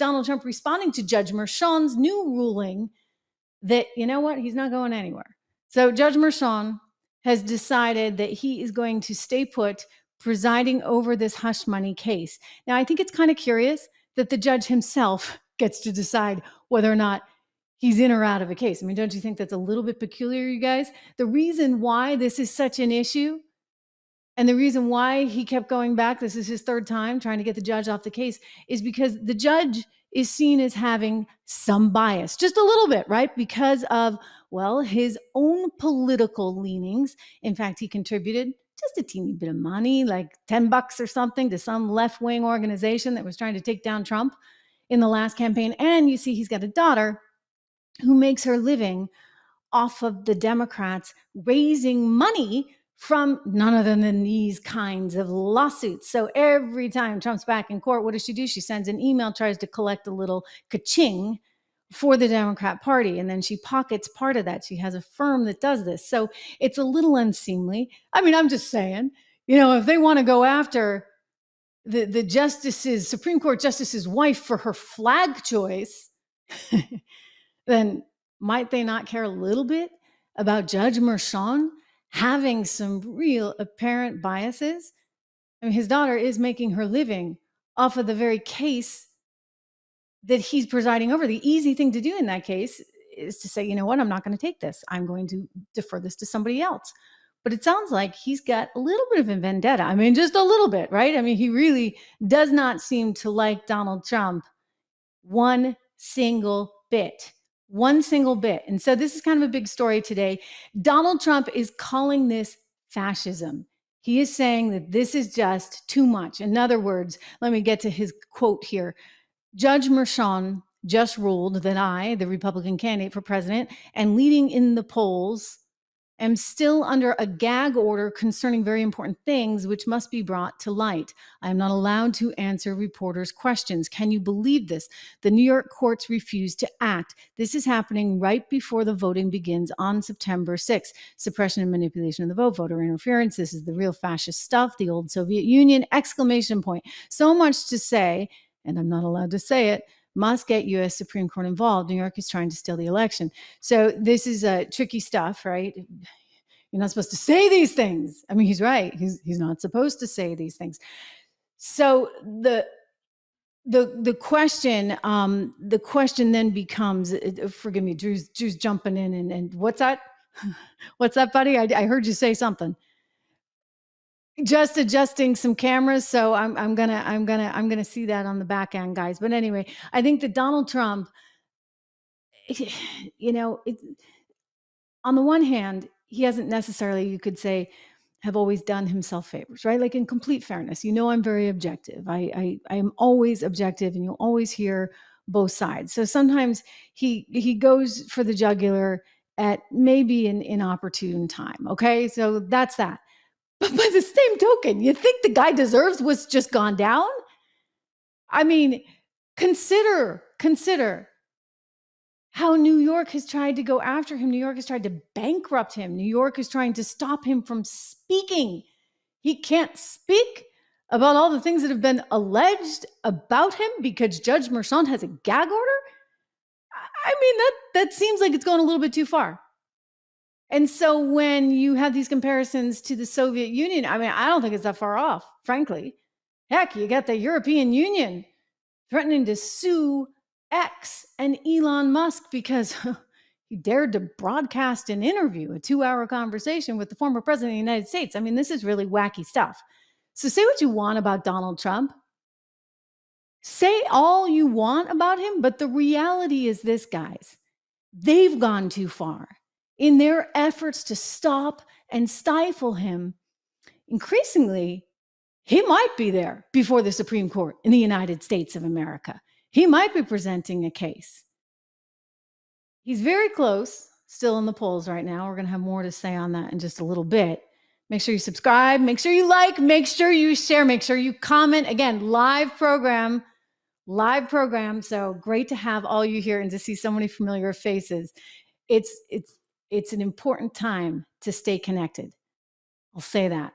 Donald Trump responding to Judge Merchan's new ruling that, you know what, he's not going anywhere. So Judge Merchan has decided that he is going to stay put, presiding over this hush money case. Now, I think it's kind of curious that the judge himself gets to decide whether or not he's in or out of a case. I mean, don't you think that's a little bit peculiar, you guys? The reason why this is such an issue and the reason why he kept going back, this is his third time trying to get the judge off the case, is because the judge is seen as having some bias, just a little bit, right? Because of, well, his own political leanings. In fact, he contributed just a teeny bit of money, like $10 or something, to some left-wing organization that was trying to take down Trump in the last campaign. And you see, he's got a daughter who makes her living off of the Democrats raising money from none other than these kinds of lawsuits. So every time Trump's back in court, what does she do? She sends an email, tries to collect a little ka-ching for the Democrat Party, and then she pockets part of that. She has a firm that does this. So it's a little unseemly. I mean, I'm just saying, if they want to go after the justice's, Supreme Court justice's wife for her flag choice, then might they not care a little bit about Judge Merchan having some real apparent biases? I mean, his daughter is making her living off of the very case that he's presiding over. The easy thing to do in that case is to say, you know what, I'm not going to take this. I'm going to defer this to somebody else. But it sounds like he's got a little bit of a vendetta. I mean, just a little bit, right? I mean, he really does not seem to like Donald Trump one single bit. And so this is kind of a big story today. Donald Trump is calling this fascism. He is saying that this is just too much. In other words, let me get to his quote here. Judge Merchan just ruled that I, the Republican candidate for president and leading in the polls, am still under a gag order concerning very important things which must be brought to light. I am not allowed to answer reporters' questions. Can you believe this? The New York courts refuse to act. This is happening right before the voting begins on September 6th. Suppression and manipulation of the vote, voter interference. This is the real fascist stuff, the old Soviet Union, exclamation point. So much to say, and I'm not allowed to say it, must get U.S. Supreme Court involved. New York is trying to steal the election. So this is tricky stuff, right? You're not supposed to say these things. I mean, he's right. He's not supposed to say these things. So the question then becomes, forgive me, Drew's jumping in and what's that? What's that, buddy? I heard you say something. Just adjusting some cameras, so I'm gonna see that on the back end, guys. But anyway, I think that Donald Trump, on the one hand, he hasn't necessarily, you could say, have always done himself favors, right? Like, in complete fairness, I'm very objective. I am always objective, and you'll always hear both sides. So sometimes he goes for the jugular at maybe an inopportune time. Okay, so that's that. But by the same token, you think the guy deserves what's just gone down? I mean, consider how New York has tried to go after him. New York has tried to bankrupt him. New York is trying to stop him from speaking. He can't speak about all the things that have been alleged about him because Judge Merchan has a gag order. I mean, that seems like it's going a little bit too far. And so when you have these comparisons to the Soviet Union, I mean, I don't think it's that far off, frankly. Heck, you got the European Union threatening to sue X and Elon Musk because he dared to broadcast an interview, a 2-hour conversation with the former president of the United States. I mean, this is really wacky stuff. So say what you want about Donald Trump. Say all you want about him, but the reality is this, guys. They've gone too far in their efforts to stop and stifle him. Increasingly, he might be there before the Supreme Court in the United States of America. He might be presenting a case. He's very close, still in the polls right now. We're going to have more to say on that in just a little bit. Make sure you subscribe. Make sure you like. Make sure you share. Make sure you comment. Again, live program. So great to have all you here and to see so many familiar faces. It's an important time to stay connected. I'll say that.